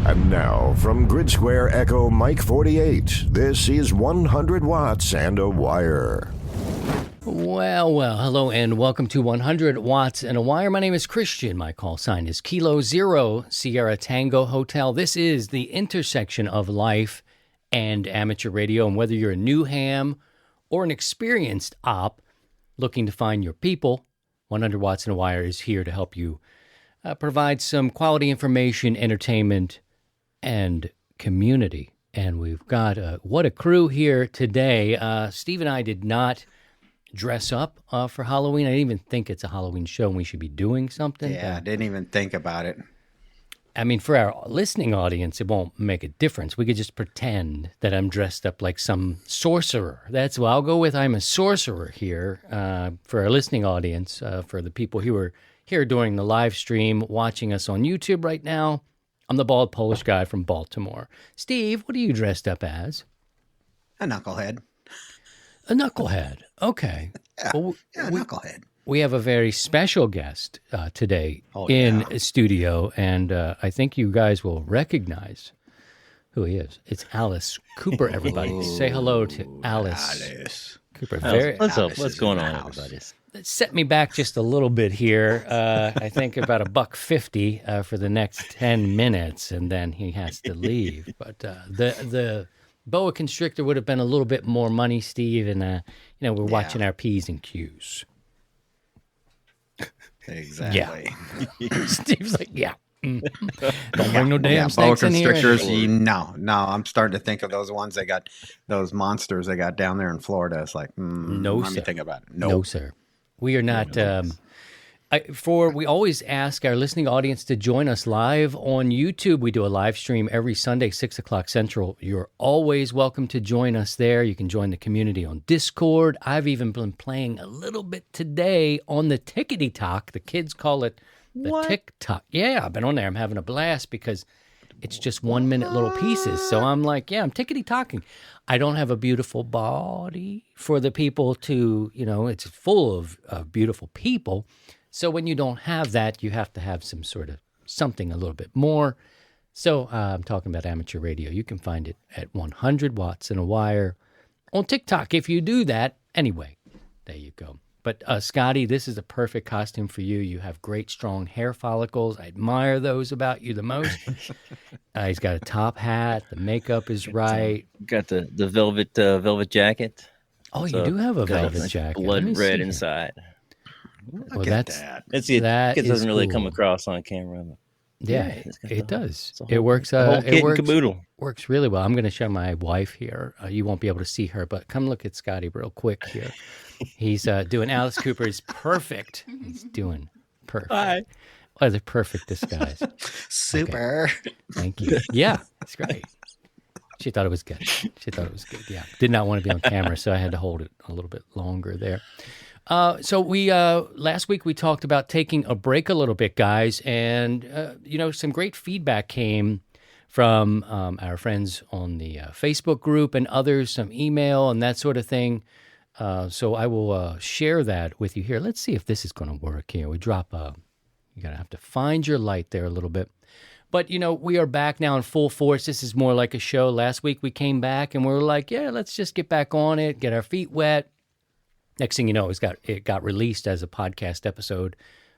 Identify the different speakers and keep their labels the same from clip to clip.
Speaker 1: And now, from Grid Square Echo Mike 48, this is 100 Watts and a Wire.
Speaker 2: Well, hello and welcome to 100 Watts and a Wire. My name is Christian. My call sign is Kilo Zero Sierra Tango Hotel. This is the intersection of life and amateur radio. And whether you're a new ham or an experienced op looking to find your people, 100 Watts and a Wire is here to help you provide some quality information, entertainment, and community. And we've got what a crew here today. Steve and I did not dress up for Halloween. I didn't even think it's a Halloween show and we should be doing something.
Speaker 3: Yeah, I didn't even think about it.
Speaker 2: I mean, for our listening audience, it won't make a difference. We could just pretend that I'm dressed up like some sorcerer. That's what I'll go with. I'm a sorcerer here for our listening audience, for the people who are here during the live stream, watching us on YouTube right now. I'm the bald Polish guy from Baltimore. Steve, what are you dressed up as?
Speaker 3: A knucklehead.
Speaker 2: A knucklehead. Okay.
Speaker 3: Yeah,
Speaker 2: Well,
Speaker 3: a knucklehead.
Speaker 2: we have a very special guest today in studio, and I think you guys will recognize who he is. It's Alice Cooper, everybody. Say hello to Alice Cooper.
Speaker 4: What's up? What's going on, everybody?
Speaker 2: Set me back just a little bit here. I think about $1.50 for the next 10 minutes, and then he has to leave. But the boa constrictor would have been a little bit more money, Steve, and we're watching our P's and Q's.
Speaker 3: Exactly.
Speaker 2: Yeah. Steve's like, yeah. Don't bring no damn
Speaker 3: boa
Speaker 2: snakes in here.
Speaker 3: constrictors. No. I'm starting to think of those ones they got, those monsters they got down there in Florida. It's like,
Speaker 2: No,
Speaker 3: let
Speaker 2: sir.
Speaker 3: me think about it.
Speaker 2: No, sir. We are not. We always ask our listening audience to join us live on YouTube. We do a live stream every Sunday, 6 o'clock Central. You're always welcome to join us there. You can join the community on Discord. I've even been playing a little bit today on the Tickety Talk. The kids call it the TikTok. Yeah, I've been on there. I'm having a blast because it's just 1 minute little pieces. So I'm like, I'm tickety talking. I don't have a beautiful body for the people to, it's full of beautiful people. So when you don't have that, you have to have some sort of something a little bit more. So I'm talking about amateur radio. You can find it at 100 Watts and a Wire on TikTok. If you do that, anyway, there you go. But Scotty, this is a perfect costume for you. You have great, strong hair follicles. I admire those about you the most. He's got a top hat. The makeup is right.
Speaker 4: Got the velvet jacket.
Speaker 2: Oh, you do have a velvet jacket.
Speaker 4: Blood red inside.
Speaker 2: Well, that's that.
Speaker 4: It doesn't really come
Speaker 2: cool.
Speaker 4: across on camera.
Speaker 2: Yeah, it does.
Speaker 4: Whole,
Speaker 2: it works.
Speaker 4: It
Speaker 2: works really well. I'm going to show my wife here. You won't be able to see her, but come look at Scotty real quick here. He's doing Alice Cooper's perfect. He's doing perfect.
Speaker 4: Hi.
Speaker 2: Oh, the perfect disguise.
Speaker 3: Super.
Speaker 2: Okay. Thank you. Yeah, it's great. She thought it was good. Yeah. Did not want to be on camera, so I had to hold it a little bit longer there. So we last week we talked about taking a break a little bit, guys, and some great feedback came from our friends on the Facebook group and others, some email and that sort of thing. So I will share that with you here. Let's see if this is going to work here. We drop you're going to have to find your light there a little bit. But, we are back now in full force. This is more like a show. Last week we came back and we were like, let's just get back on it, get our feet wet. Next thing you know, it got released as a podcast episode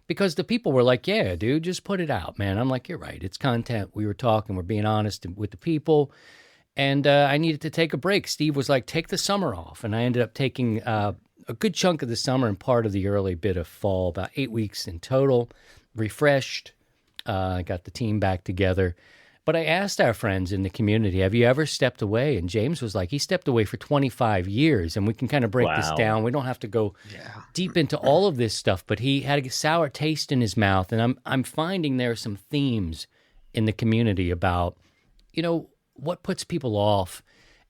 Speaker 2: because the people were like, yeah, dude, just put it out, man. I'm like, you're right. It's content. We were talking. We're being honest with the people. And I needed to take a break. Steve was like, take the summer off. And I ended up taking a good chunk of the summer and part of the early bit of fall, about 8 weeks in total, refreshed. I got the team back together. But I asked our friends in the community, have you ever stepped away? And James was like, he stepped away for 25 years. And we can kind of break this down. We don't have to go deep into all of this stuff. But he had a sour taste in his mouth. And I'm finding there are some themes in the community about, what puts people off.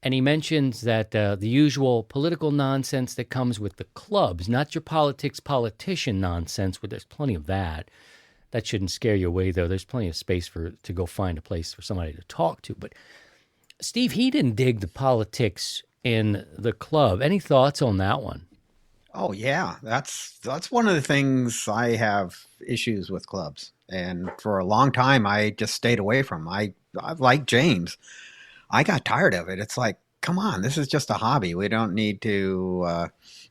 Speaker 2: And he mentions that the usual political nonsense that comes with the clubs, not your politician nonsense, where there's plenty of that. That shouldn't scare you away, though. There's plenty of space to go find a place for somebody to talk to. But Steve, he didn't dig the politics in the club. Any thoughts on that one?
Speaker 3: Oh yeah, that's one of the things I have issues with clubs. And for a long time, I just stayed away from 'em. I like James. I got tired of it. It's like, come on, this is just a hobby. We don't need to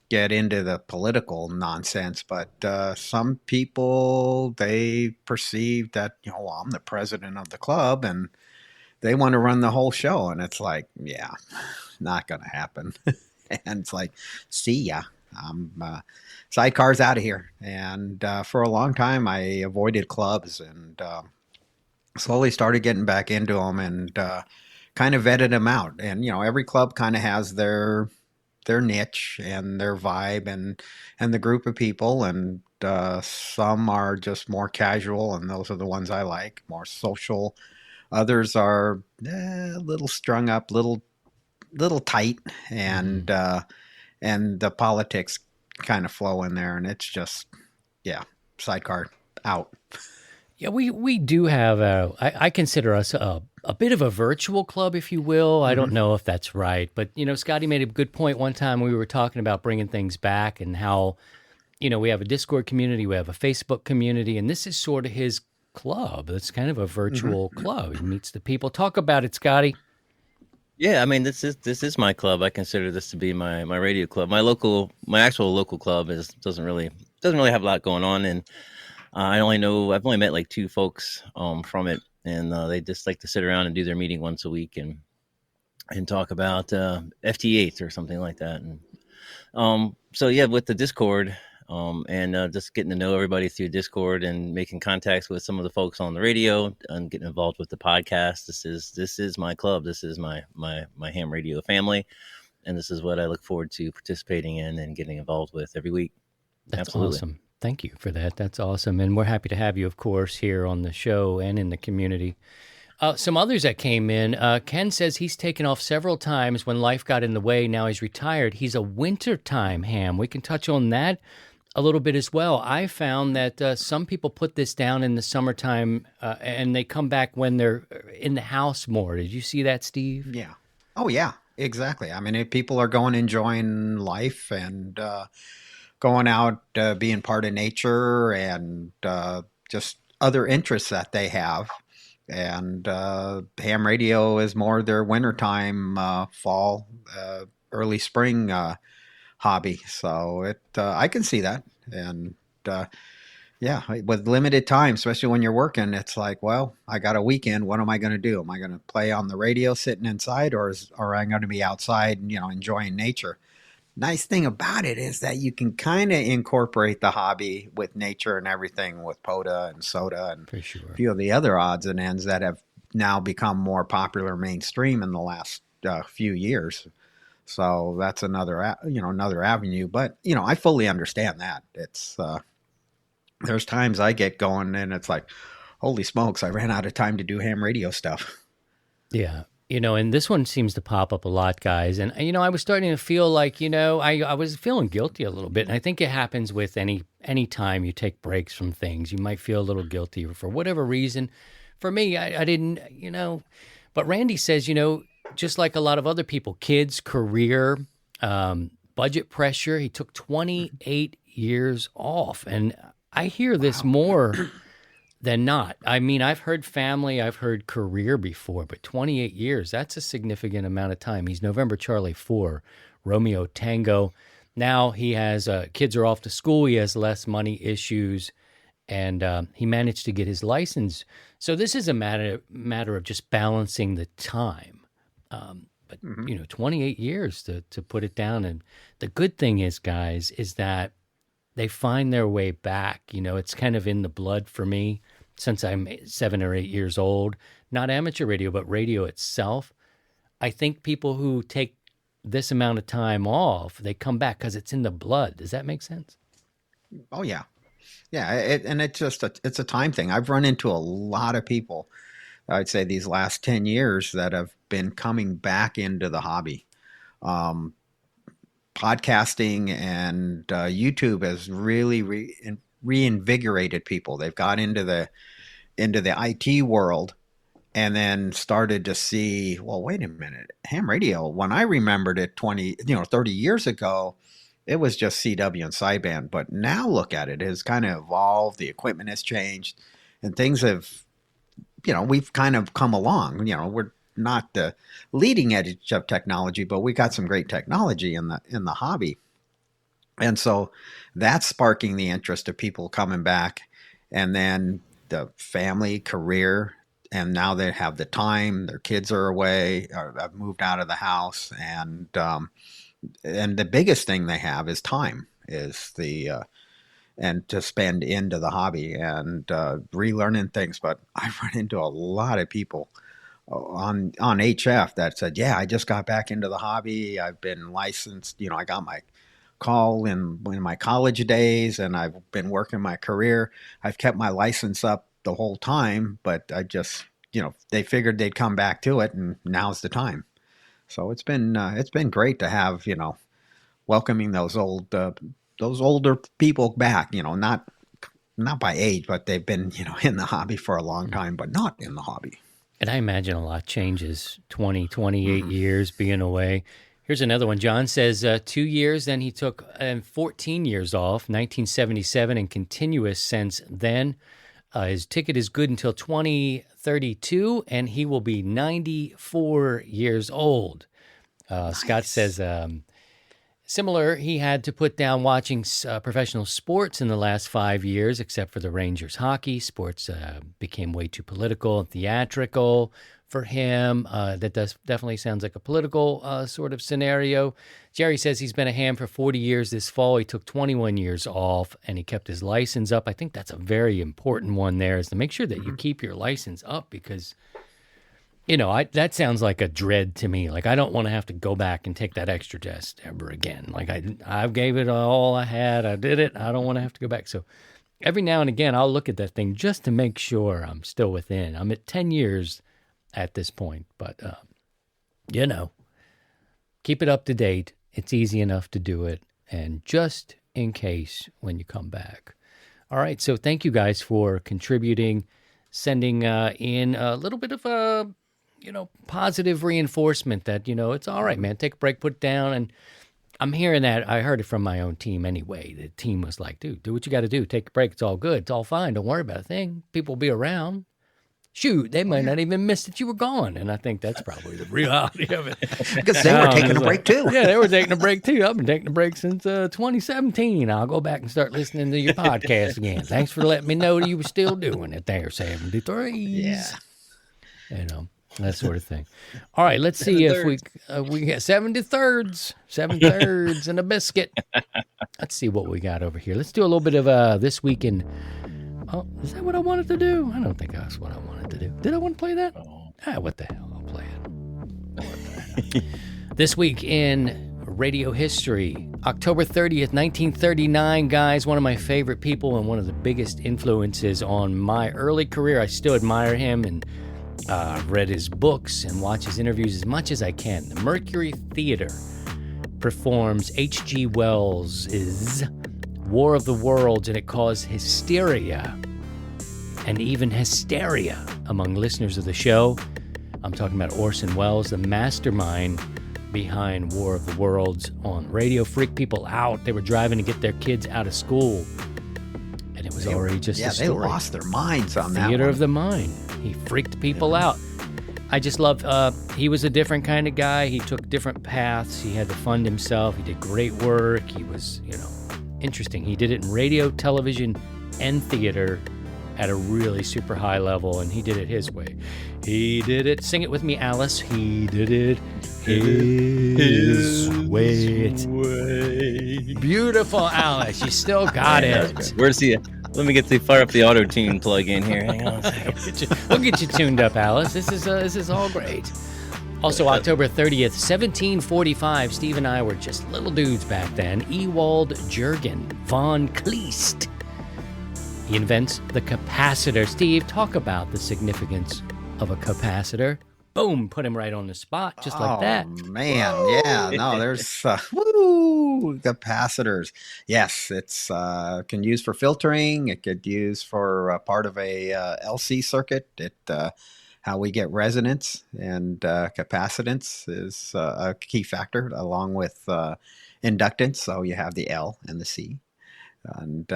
Speaker 3: get into the political nonsense. But some people, they perceive that, well, I'm the president of the club and they want to run the whole show. And it's like, yeah, not going to happen. And it's like, see ya. Sidecar's out of here. And for a long time, I avoided clubs and slowly started getting back into them and kind of vetted them out. And, every club kind of has their niche and their vibe and the group of people. And some are just more casual, and those are the ones I like, more social. Others are a little strung up, little tight, and and the politics kind of flow in there, and it's just, sidecar out.
Speaker 2: Yeah, we do have I consider us a bit of a virtual club, if you will. I don't know if that's right, but Scotty made a good point one time. We were talking about bringing things back and how we have a Discord community, we have a Facebook community, and this is sort of his club. It's kind of a virtual club. He meets the people. Talk about it, Scotty.
Speaker 4: Yeah, I mean, this is my club. I consider this to be my radio club. My actual local club doesn't really have a lot going on, and I've only met like 2 folks from it, and they just like to sit around and do their meeting once a week and talk about FT8 or something like that. And so yeah, with the Discord and just getting to know everybody through Discord and making contacts with some of the folks on the radio and getting involved with the podcast. This is my club. This is my ham radio family, and this is what I look forward to participating in and getting involved with every week.
Speaker 2: That's
Speaker 4: Absolutely.
Speaker 2: Awesome. Thank you for that. That's awesome. And we're happy to have you, of course, here on the show and in the community. Some others that came in, Ken says he's taken off several times when life got in the way. Now he's retired. He's a wintertime ham. We can touch on that a little bit as well. I found that some people put this down in the summertime and they come back when they're in the house more. Did you see that, Steve?
Speaker 3: Yeah. Oh, yeah, exactly. I mean, if people are going enjoying life and going out, being part of nature and just other interests that they have. And ham radio is more their wintertime, fall, early spring hobby. So I can see that. And yeah, with limited time, especially when you're working, it's like, well, I got a weekend. What am I going to do? Am I going to play on the radio sitting inside, or am I going to be outside, enjoying nature? Nice thing about it is that you can kind of incorporate the hobby with nature and everything with POTA and SOTA and
Speaker 2: For sure.
Speaker 3: a few of the other odds and ends that have now become more popular mainstream in the last few years. So that's another avenue. But, I fully understand that. It's there's times I get going and it's like, holy smokes, I ran out of time to do ham radio stuff.
Speaker 2: Yeah. And this one seems to pop up a lot, guys. And, I was starting to feel like, I was feeling guilty a little bit. And I think it happens with any time you take breaks from things. You might feel a little guilty for whatever reason. For me, I didn't, But Randy says, just like a lot of other people, kids, career, budget pressure, he took 28 years off. And I hear this more than not. I mean, I've heard family, I've heard career before, but 28 years, that's a significant amount of time. He's November Charlie 4, Romeo Tango. Now he has, kids are off to school, he has less money issues, and he managed to get his license. So this is a matter of just balancing the time. But, 28 years to put it down. And the good thing is, guys, is that they find their way back. It's kind of in the blood for me since I'm 7 or 8 years old. Not amateur radio, but radio itself. I think people who take this amount of time off, they come back because it's in the blood. Does that make sense?
Speaker 3: Oh, yeah. Yeah, it's a time thing. I've run into a lot of people, I'd say these last 10 years, that have been coming back into the hobby. Podcasting and YouTube has really reinvigorated people. They've got into the IT world and then started to see, well, wait a minute, ham radio, when I remembered it 30 years ago, it was just CW and sideband. But now look at it, it has kind of evolved. The equipment has changed. and things have, we've kind of come along. We're not the leading edge of technology, but we got some great technology in the hobby. And so that's sparking the interest of people coming back, and then the family, career, and now they have the time. Their kids are away, or have moved out of the house, and the biggest thing they have is time, is the and to spend into the hobby and relearning things. But I run into a lot of people on HF that said, "Yeah, I just got back into the hobby. I've been licensed. I got my call in my college days, and I've been working my career. I've kept my license up the whole time, but I just, they figured they'd come back to it, and now's the time." So it's been great to have, welcoming those older people back, not by age, but they've been, in the hobby for a long time, but not in the hobby.
Speaker 2: And I imagine a lot changes, 28 years being away. Here's another one. John says 2 years, then he took 14 years off, 1977, and continuous since then. His ticket is good until 2032, and he will be 94 years old. Nice. Scott says, similar, he had to put down watching professional sports in the last 5 years, except for the Rangers hockey. Sports became way too political and theatrical for him. That definitely sounds like a political sort of scenario. Jerry says he's been a ham for 40 years this fall. He took 21 years off, and he kept his license up. I think that's a very important one there, is to make sure that you keep your license up, because, that sounds like a dread to me. Like, I don't want to have to go back and take that extra test ever again. Like, I gave it all I had. I did it. I don't want to have to go back. So every now and again, I'll look at that thing just to make sure I'm still within. I'm at 10 years at this point, but keep it up to date. It's easy enough to do it, and just in case when you come back. All right, so thank you guys for contributing, sending in a little bit of positive reinforcement that it's all right, man. Take a break, put it down. And I'm hearing that. I heard it from my own team anyway. The team was like, "Dude, do what you got to do. Take a break. It's all good. It's all fine. Don't worry about a thing. People will be around. Shoot, they might not even miss that you were gone." And I think that's probably the reality of it.
Speaker 3: Because they were taking a break too.
Speaker 2: Yeah, they were taking a break too. I've been taking a break since 2017. I'll go back and start listening to your podcast again. Thanks for letting me know that you were still doing it there, 73s.
Speaker 3: Yeah.
Speaker 2: That sort of thing. All right, let's see if we get 73rds, 7/3 and a biscuit. Let's see what we got over here. Let's do a little bit of This Week in... Oh, is that what I wanted to do? I don't think that's what I wanted to do. Did I want to play that? What the hell? I'll play it. This Week in Radio History, October 30th, 1939, guys. One of my favorite people and one of the biggest influences on my early career. I still admire him and read his books and watch his interviews as much as I can. The Mercury Theater performs H.G. Wells' War of the Worlds, and it caused hysteria and even hysteria among listeners of the show. I'm talking about Orson Welles, the mastermind behind War of the Worlds on radio. Freaked people out. They were driving to get their kids out of school, and it was already just a story.
Speaker 3: They lost their minds on that
Speaker 2: Theater
Speaker 3: one.
Speaker 2: of the mind. He freaked people out. I just love, he was a different kind of guy. He took different paths. He had to fund himself. He did great work. He was, interesting. He did it in radio, television, and theater at a really super high level, and he did it his way. He did it. Sing it with me, Alice. He did it his way. Beautiful, Alice. You still got it.
Speaker 4: Where's the... Let me fire up the auto-tune plug in here. Hang on a second.
Speaker 2: We'll get you tuned up, Alice. This is all great. Also, October 30th, 1745, Steve and I were just little dudes back then. Ewald Jürgen von Kleist. He invents the capacitor. Steve, talk about the significance of a capacitor. Boom, put him right on the spot, just like that.
Speaker 3: Oh, man, yeah. No, there's capacitors. Yes, it's can use for filtering. It could use for part of a LC circuit. How we get resonance, and capacitance is a key factor, along with inductance. So you have the L and the C, and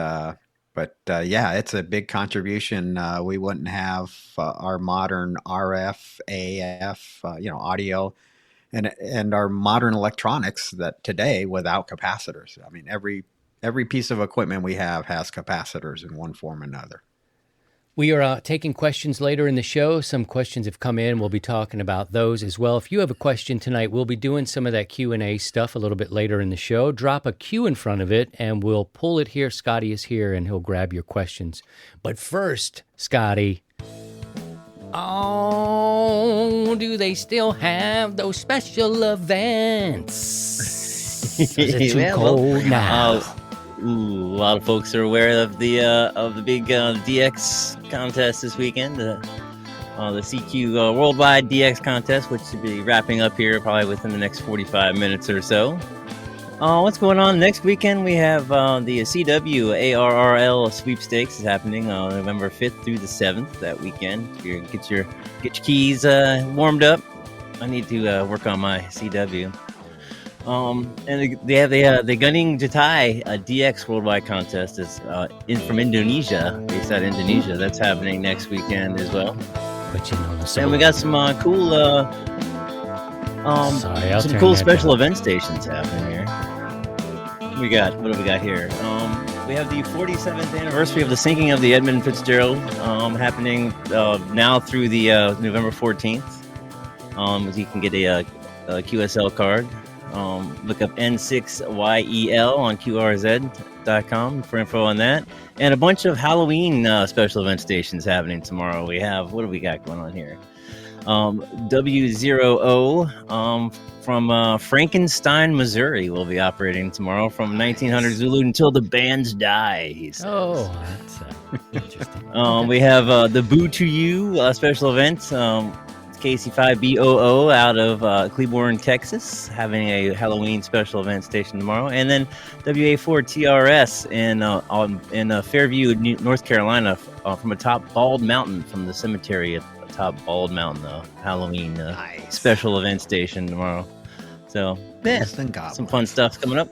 Speaker 3: But yeah, it's a big contribution. We wouldn't have our modern RF, AF, audio, and our modern electronics that today without capacitors. I mean, every piece of equipment we have has capacitors in one form or another.
Speaker 2: We are taking questions later in the show. Some questions have come in. We'll be talking about those as well. If you have a question tonight, we'll be doing some of that Q&A stuff a little bit later in the show. Drop a Q in front of it, and we'll pull it here. Scotty is here, and he'll grab your questions. But first, Scotty, oh, do they still have those special events? Is it too cold now?
Speaker 4: A lot of folks are aware of the big DX contest this weekend, the CQ Worldwide DX contest, which should be wrapping up here probably within the next 45 minutes or so. What's going on next weekend? We have the CW ARRL sweepstakes is happening November 5th through the 7th that weekend. Get your keys warmed up. I need to work on my CW. And they have the Gunning Jatai DX Worldwide Contest is from Indonesia, based out of Indonesia. That's happening next weekend as well.
Speaker 2: But
Speaker 4: and we got some cool special event stations happening here. What do we got here? We have the 47th anniversary of the sinking of the Edmund Fitzgerald happening now through the November 14th. You can get a QSL card. Look up N6YEL on QRZ.com for info on that. And a bunch of Halloween special event stations happening tomorrow. We have, what do we got going on here? W0O from Frankenstein, Missouri will be operating tomorrow from 1900 Zulu until the bands die, he says.
Speaker 2: Oh, that's interesting.
Speaker 4: We have the Boo to You special event. KC5BOO out of Cleburne, Texas, having a Halloween special event station tomorrow. And then WA4TRS in Fairview, North Carolina, from atop Bald Mountain, from the cemetery atop Bald Mountain, Halloween nice. Special event station tomorrow. So, yeah, some fun stuff coming up.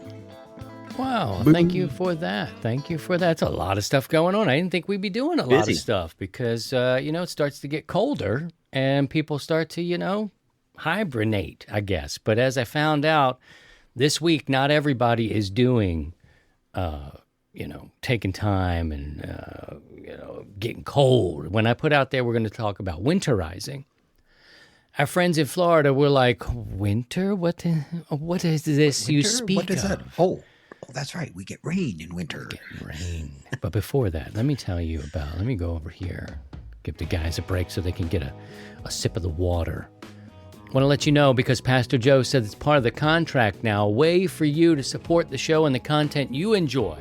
Speaker 2: Wow, thank you for that. It's a lot of stuff going on. I didn't think we'd be doing a lot of stuff because, it starts to get colder. And people start to, hibernate, I guess. But as I found out this week, not everybody is doing, taking time and, getting cold. When I put out there, we're going to talk about winterizing. Our friends in Florida were like, winter? What is this
Speaker 3: winter?
Speaker 2: You speak
Speaker 3: What is
Speaker 2: of?
Speaker 3: that? Oh, that's right. We get rain in winter.
Speaker 2: Rain. But before that, let me go over here. Give the guys a break so they can get a sip of the water. I want to let you know, because Pastor Joe said it's part of the contract now, a way for you to support the show and the content you enjoy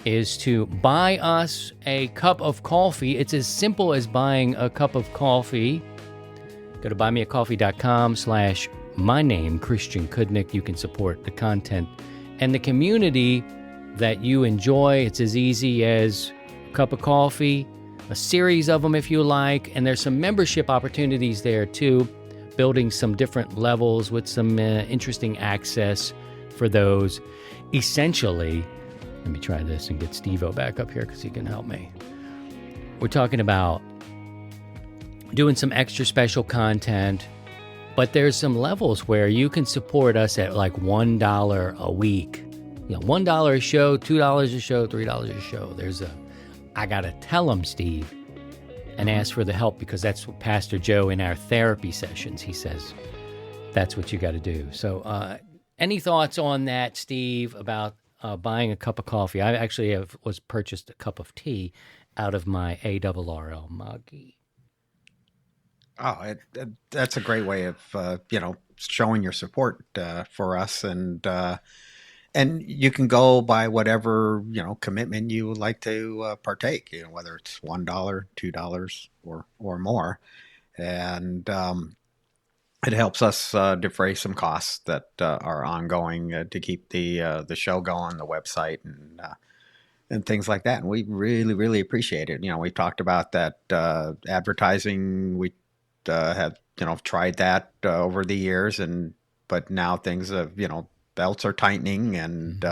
Speaker 2: is to buy us a cup of coffee. It's as simple as buying a cup of coffee. Go to buymeacoffee.com/my name, Christian Kudnick. You can support the content and the community that you enjoy. It's as easy as a cup of coffee, a series of them if you like, and there's some membership opportunities there too, building some different levels with some interesting access for those. Essentially, let me try this and get Steve-O back up here because he can help me. We're talking about doing some extra special content, but there's some levels where you can support us at like $1 a week. $1 a show, $2 a show, $3 a show. I got to tell them, Steve, and ask for the help, because that's what Pastor Joe in our therapy sessions, he says, that's what you got to do. So any thoughts on that, Steve, about buying a cup of coffee? I actually was purchased a cup of tea out of my ARRL muggy.
Speaker 3: Oh, that's a great way of, showing your support for us. And you can go by whatever, commitment you would like to partake, whether it's $1, $2 or more. And it helps us defray some costs that are ongoing to keep the show going, the website, and things like that. And we really, really appreciate it. We talked about that advertising. We have, tried that over the years, but now things have, belts are tightening, and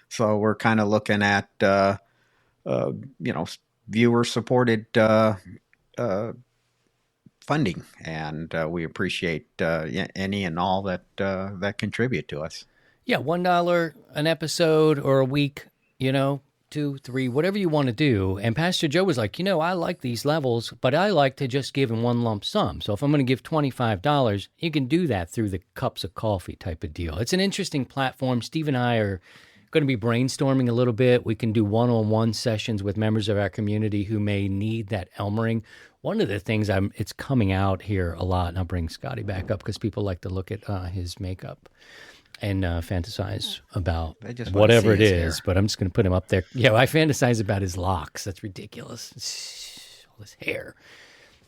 Speaker 3: so we're kind of looking at you know, viewer supported uh, funding, and we appreciate any and all that that contribute to us.
Speaker 2: Yeah, $1 an episode or a week, you know, two, three, whatever you want to do. And Pastor Joe was like, I like these levels, but I like to just give in one lump sum. So if I'm going to give $25, you can do that through the cups of coffee type of deal. It's an interesting platform. Steve and I are going to be brainstorming a little bit. We can do one-on-one sessions with members of our community who may need that Elmering. One of the things it's coming out here a lot, and I'll bring Scotty back up because people like to look at his makeup and fantasize about whatever it is, but I'm just going to put him up there. Yeah, I fantasize about his locks. That's ridiculous. All this hair.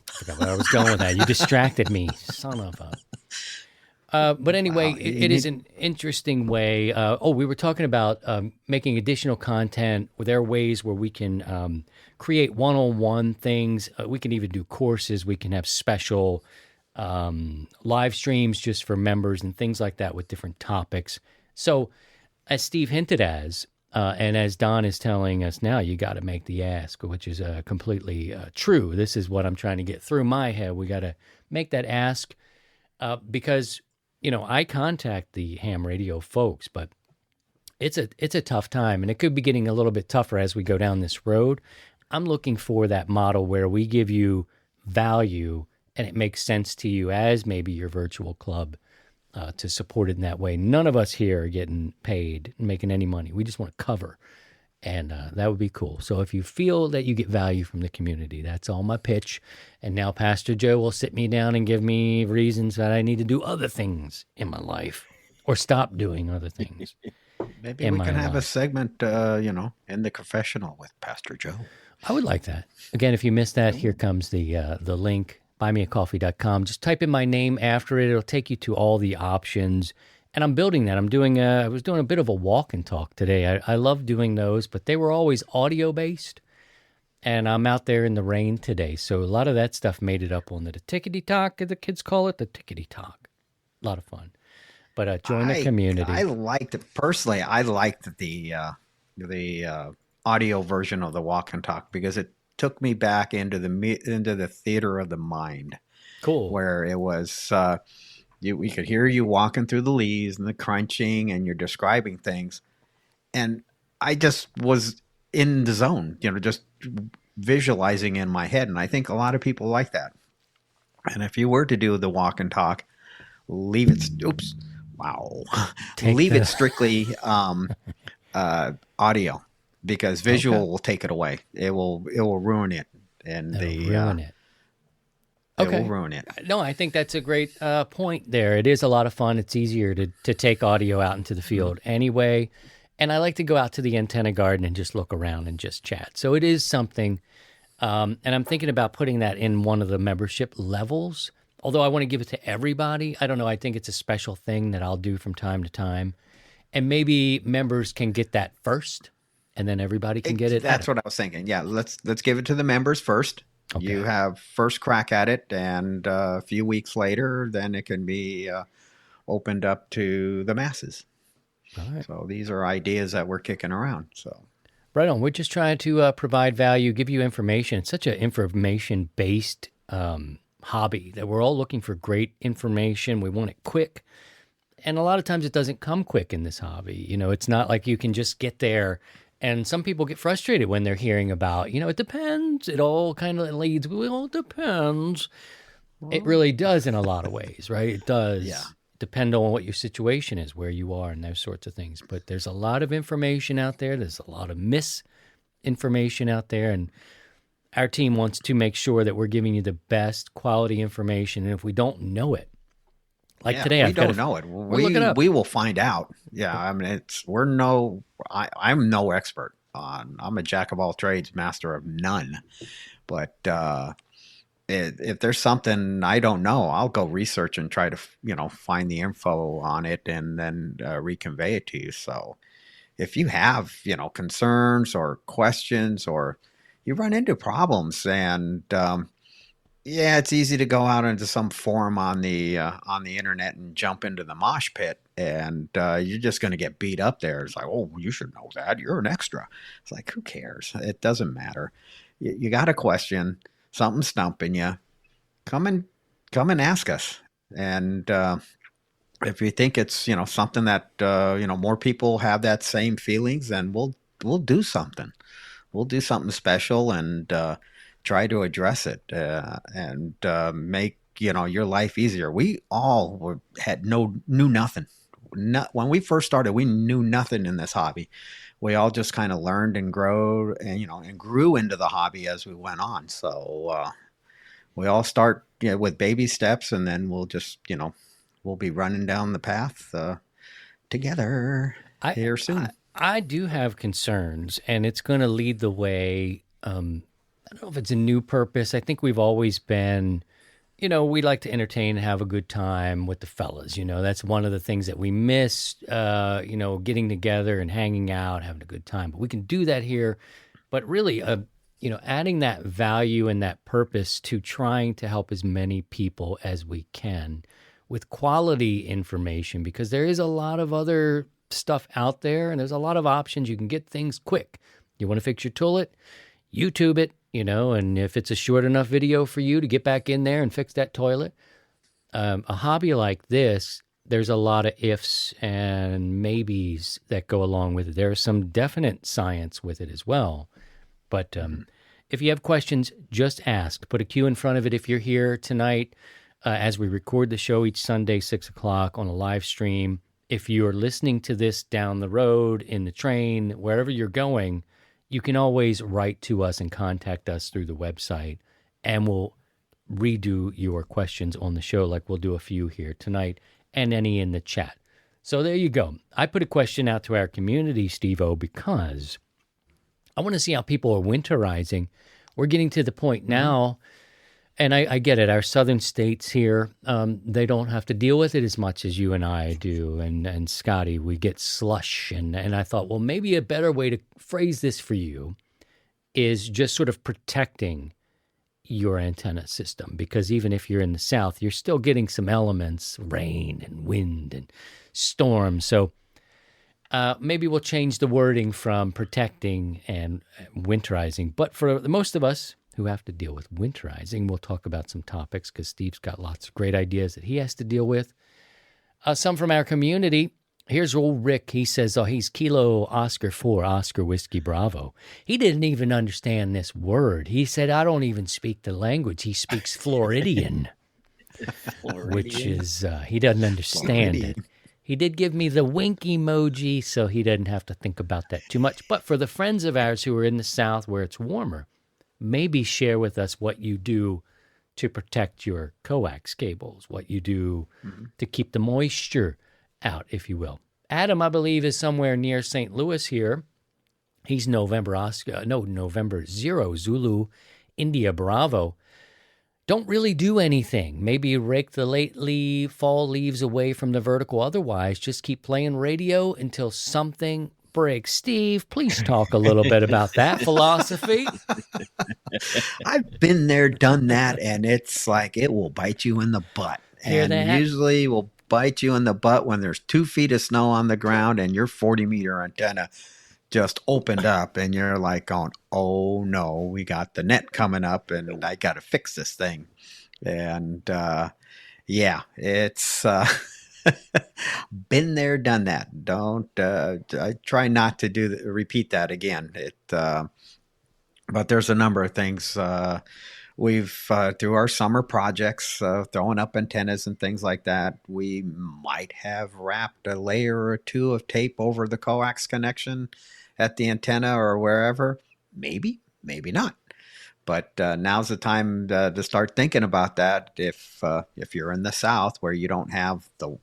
Speaker 2: I forgot where I was going with that. You distracted me, son of a... but anyway, it is an interesting way. We were talking about making additional content. There are ways where we can create one-on-one things. We can even do courses. We can have special live streams just for members and things like that with different topics. So as Steve hinted and as Don is telling us now, you got to make the ask, which is completely true. This is what I'm trying to get through my head. We got to make that ask because, I contact the ham radio folks, but it's a tough time, and it could be getting a little bit tougher as we go down this road. I'm looking for that model where we give you value and it makes sense to you as maybe your virtual club to support it in that way. None of us here are getting paid and making any money. We just want to cover, and that would be cool. So if you feel that you get value from the community, that's all my pitch. And now Pastor Joe will sit me down and give me reasons that I need to do other things in my life or stop doing other things.
Speaker 3: Maybe we can have a segment, in the confessional with Pastor Joe.
Speaker 2: I would like that. Again, if you missed that, here comes the link. buymeacoffee.com. Just type in my name after it. It'll take you to all the options. And I'm building that. I was doing a bit of a walk and talk today. I love doing those, but they were always audio based. And I'm out there in the rain today. So a lot of that stuff made it up on the tickety talk, as the kids call it, the tickety talk. A lot of fun. But join the community.
Speaker 3: I liked it personally. I liked the audio version of the walk and talk because it took me back into the theater of the mind.
Speaker 2: Cool.
Speaker 3: Where it was, we could hear you walking through the leaves and the crunching, and you're describing things. And I just was in the zone, just visualizing in my head. And I think a lot of people like that. And if you were to do the walk and talk, leave it strictly audio. Because visual will take it away. It will ruin it, and it will ruin it.
Speaker 2: No, I think that's a great point there. It is a lot of fun. It's easier to take audio out into the field anyway, and I like to go out to the antenna garden and just look around and just chat. So it is something, and I'm thinking about putting that in one of the membership levels. Although I want to give it to everybody, I don't know. I think it's a special thing that I'll do from time to time, and maybe members can get that first. And then everybody can get it.
Speaker 3: That's what I was thinking. Yeah, let's give it to the members first. Okay. You have first crack at it, and a few weeks later, then it can be opened up to the masses. All right. So these are ideas that we're kicking around. So
Speaker 2: right on. We're just trying to provide value, give you information. It's such an information-based hobby that we're all looking for great information. We want it quick. And a lot of times it doesn't come quick in this hobby. It's not like you can just get there. And some people get frustrated when they're hearing about, it depends. It all kind of leads, well, it depends. It really does in a lot of ways, right? It does depend on what your situation is, where you are, and those sorts of things. But there's a lot of information out there. There's a lot of misinformation out there. And our team wants to make sure that we're giving you the best quality information. And if we don't know it, like today,
Speaker 3: we don't know it. We will find out. Yeah, I mean, I'm no expert on. I'm a jack of all trades, master of none. But if there's something I don't know, I'll go research and try to find the info on it and then reconvey it to you. So if you have concerns or questions or you run into problems and Yeah, it's easy to go out into some forum on the internet and jump into the mosh pit, and you're just going to get beat up there. It's like, oh, you should know that. You're an extra. It's like, who cares? It doesn't matter. You got a question, something stumping you. Come and ask us. And if you think it's something that more people have that same feelings, then we'll do something. We'll do something special and try to address it and make your life easier. We all knew nothing. When we first started, we knew nothing in this hobby. We all just kind of learned and grew into the hobby as we went on. So we all start with baby steps, and then we'll be running down the path together here soon.
Speaker 2: I do have concerns, and it's going to lead the way. I don't know if it's a new purpose. I think we've always been, we like to entertain and have a good time with the fellas. That's one of the things that we miss, getting together and hanging out, having a good time. But we can do that here. But really, adding that value and that purpose to trying to help as many people as we can with quality information, because there is a lot of other stuff out there and there's a lot of options. You can get things quick. You want to fix your toilet, YouTube it, and if it's a short enough video for you to get back in there and fix that toilet. A hobby like this, there's a lot of ifs and maybes that go along with it. There's some definite science with it as well. But if you have questions, just ask. Put a Q in front of it if you're here tonight as we record the show each Sunday, 6 o'clock on a live stream. If you're listening to this down the road, in the train, wherever you're going, you can always write to us and contact us through the website, and we'll redo your questions on the show like we'll do a few here tonight and any in the chat. So there you go. I put a question out to our community, Steve-O, because I want to see how people are winterizing. We're getting to the point now, and I get it. Our southern states here, they don't have to deal with it as much as you and I do. And Scotty, we get slush. And I thought, well, maybe a better way to phrase this for you is just sort of protecting your antenna system. Because even if you're in the south, you're still getting some elements, rain and wind and storm. So maybe we'll change the wording from protecting and winterizing. But for the most of us who have to deal with winterizing, we'll talk about some topics because Steve's got lots of great ideas that he has to deal with. Some from our community. Here's old Rick. He says, he's Kilo Oscar 4, Oscar Whiskey Bravo. He didn't even understand this word. He said, I don't even speak the language. He speaks Floridian, which is, he doesn't understand it. He did give me the wink emoji, so he doesn't have to think about that too much. But for the friends of ours who are in the South where it's warmer, maybe share with us what you do to protect your coax cables, what you do to keep the moisture out, if you will. Adam, I believe, is somewhere near St. Louis here. He's November 0 Zulu India Bravo. Don't really do anything. Maybe rake the late fall leaves away from the vertical. Otherwise, just keep playing radio until something breaks. Steve, please talk a little bit about that philosophy.
Speaker 3: I've been there, done that, and it's like it will bite you in the butt.
Speaker 2: Hear
Speaker 3: and
Speaker 2: that?
Speaker 3: Usually will bite you in the butt when there's 2 feet of snow on the ground and your 40-meter antenna just opened up and you're like going, oh no, we got the net coming up and I got to fix this thing. And yeah, it's been there, done that. Don't I try not to repeat that again. But there's a number of things we've through our summer projects, throwing up antennas and things like that. We might have wrapped a layer or two of tape over the coax connection at the antenna or wherever. Maybe not. But now's the time to start thinking about that. If you're in the South where you don't have the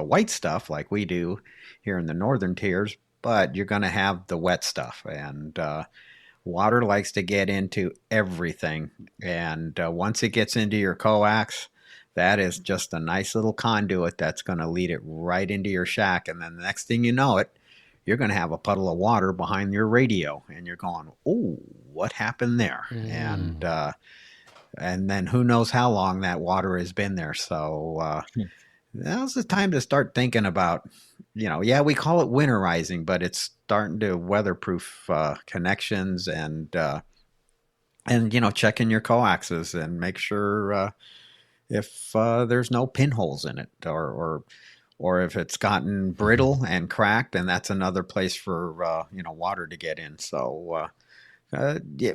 Speaker 3: white stuff like we do here in the northern tiers, but you're going to have the wet stuff, and water likes to get into everything. And once it gets into your coax, that is just a nice little conduit that's going to lead it right into your shack. And then the next thing you know it, you're going to have a puddle of water behind your radio, and you're going, oh, what happened there? And and then who knows how long that water has been there. So now's the time to start thinking about, yeah, we call it winterizing, but it's starting to weatherproof connections and checking your coaxes and make sure if there's no pinholes in it, or if it's gotten brittle and cracked, and that's another place for water to get in. So yeah,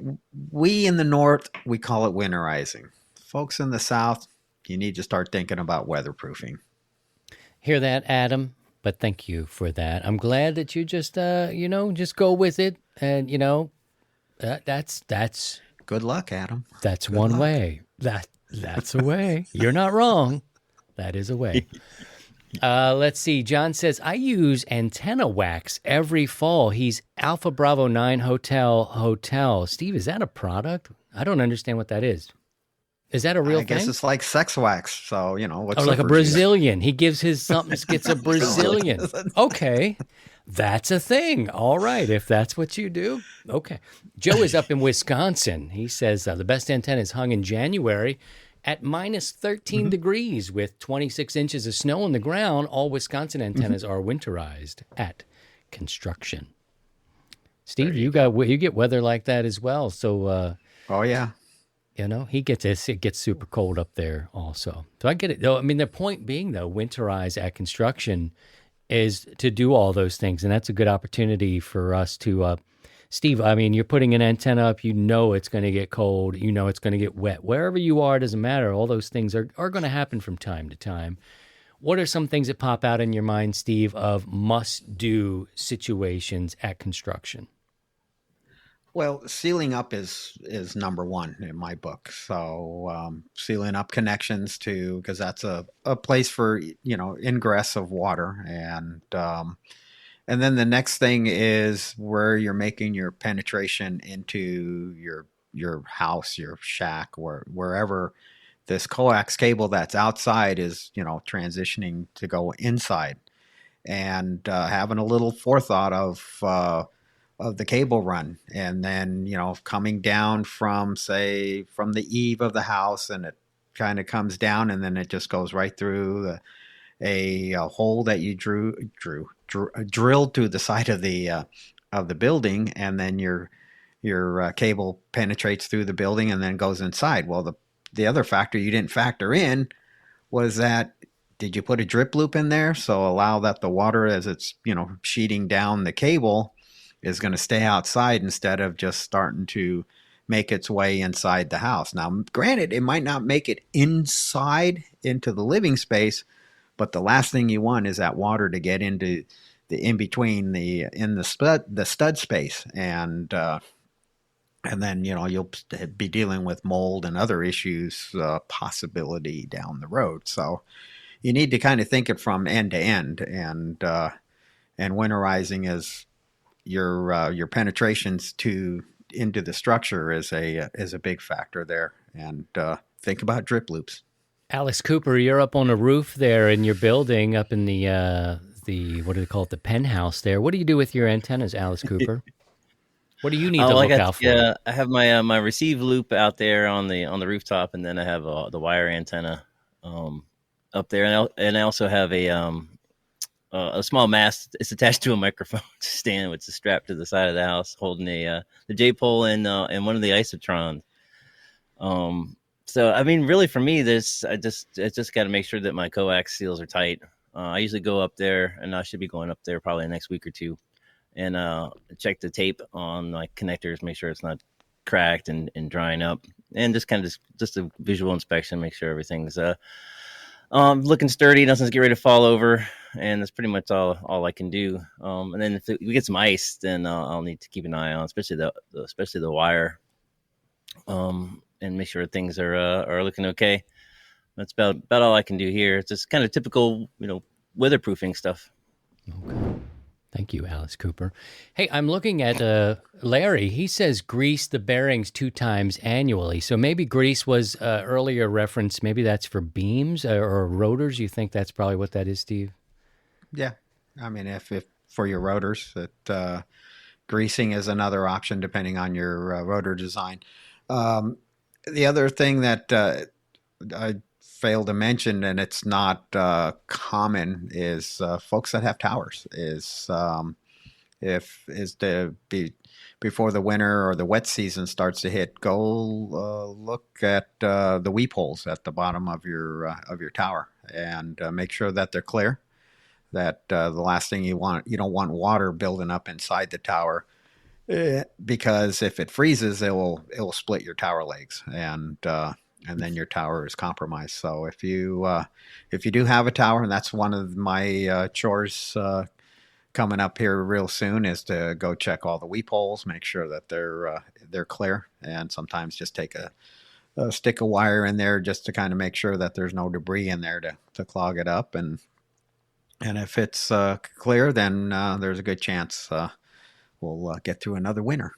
Speaker 3: we in the north, we call it winterizing. Folks in the south, you need to start thinking about weatherproofing.
Speaker 2: Hear that, Adam? But thank you for that. I'm glad that you just just go with it, and that's
Speaker 3: Good luck, Adam.
Speaker 2: that's
Speaker 3: Good
Speaker 2: one
Speaker 3: luck.
Speaker 2: way. That's a way. You're not wrong. That is a way. Let's see. John says, I use antenna wax every fall. He's Alpha Bravo 9 Hotel. Steve, is that a product? I don't understand what that is. Is that a real
Speaker 3: I
Speaker 2: thing?
Speaker 3: guess it's like sex wax. So, what
Speaker 2: Oh, like a
Speaker 3: surfers use.
Speaker 2: Brazilian. He gives his something, gets a Brazilian. Okay. That's a thing. All right. If that's what you do. Okay. Joe is up in Wisconsin. He says the best antenna is hung in January at minus 13 degrees with 26 inches of snow on the ground. All Wisconsin antennas are winterized at construction. Steve, you get weather like that as well. So,
Speaker 3: Oh, yeah.
Speaker 2: he gets this. It gets super cold up there also. So I get it. Though, I mean, the point being, though, winterize at construction is to do all those things. And that's a good opportunity for us to, Steve, I mean, you're putting an antenna up, it's going to get cold, it's going to get wet. Wherever you are, it doesn't matter. All those things are going to happen from time to time. What are some things that pop out in your mind, Steve, of must-do situations at construction?
Speaker 3: Well, sealing up is number one in my book. So sealing up connections because that's a place for ingress of water, and then the next thing is where you're making your penetration into your house, your shack, or wherever this coax cable that's outside is transitioning to go inside, and having a little forethought of the cable run, and then coming down from the eave of the house, and it kind of comes down, and then it just goes right through a hole that you drilled to the side of the building, and then your cable penetrates through the building and then goes inside. Well, the other factor you didn't factor in was that, did you put a drip loop in there, so allow that the water, as it's sheeting down the cable, is going to stay outside instead of just starting to make its way inside the house. Now, granted, it might not make it inside into the living space, but the last thing you want is that water to get into the in between the stud space, and then you'll be dealing with mold and other issues, possibility down the road. So you need to kind of think it from end to end, and winterizing is your penetrations into the structure is a big factor there, and think about drip loops.
Speaker 2: Alice Cooper, you're up on a roof there in your building, up in the what do they call it, the penthouse there. What do you do with your antennas, Alice Cooper? What do you need to look out for?
Speaker 4: Yeah, I have my my receive loop out there on the rooftop, and then I have the wire antenna up there, and I also have a small mast. It's attached to a microphone stand, which is strapped to the side of the house, holding the J pole and one of the isotrons. So I mean, really, for me, I just got to make sure that my coax seals are tight. I usually go up there, and I should be going up there probably next week or two, and check the tape on my connectors, make sure it's not cracked and drying up, and just kind of just a visual inspection, make sure everything's looking sturdy, nothing's getting ready to fall over, and that's pretty much all I can do. And then if we get some ice, then I'll need to keep an eye on, especially the wire, and make sure things are looking okay. That's about all I can do here. It's just kind of typical, weatherproofing stuff.
Speaker 2: Okay. Thank you, Alice Cooper. Hey, I'm looking at Larry. He says grease the bearings 2 times annually. So maybe grease was earlier reference. Maybe that's for beams or rotors. You think that's probably what that is, Steve?
Speaker 3: Yeah. I mean, if for your rotors, greasing is another option depending on your rotor design. The other thing that I failed to mention, and it's not common, is folks that have towers. If is to be before the winter or the wet season starts to hit, go look at the weep holes at the bottom of your tower, and make sure that they're clear. That the last thing you don't want water building up inside the tower, because if it freezes, it will split your tower legs, and then your tower is compromised. So if you do have a tower, and that's one of my chores coming up here real soon, is to go check all the weep holes, make sure that they're clear, and sometimes just take a stick of wire in there just to kind of make sure that there's no debris in there to clog it up, and if it's clear, then there's a good chance we'll get through another winter.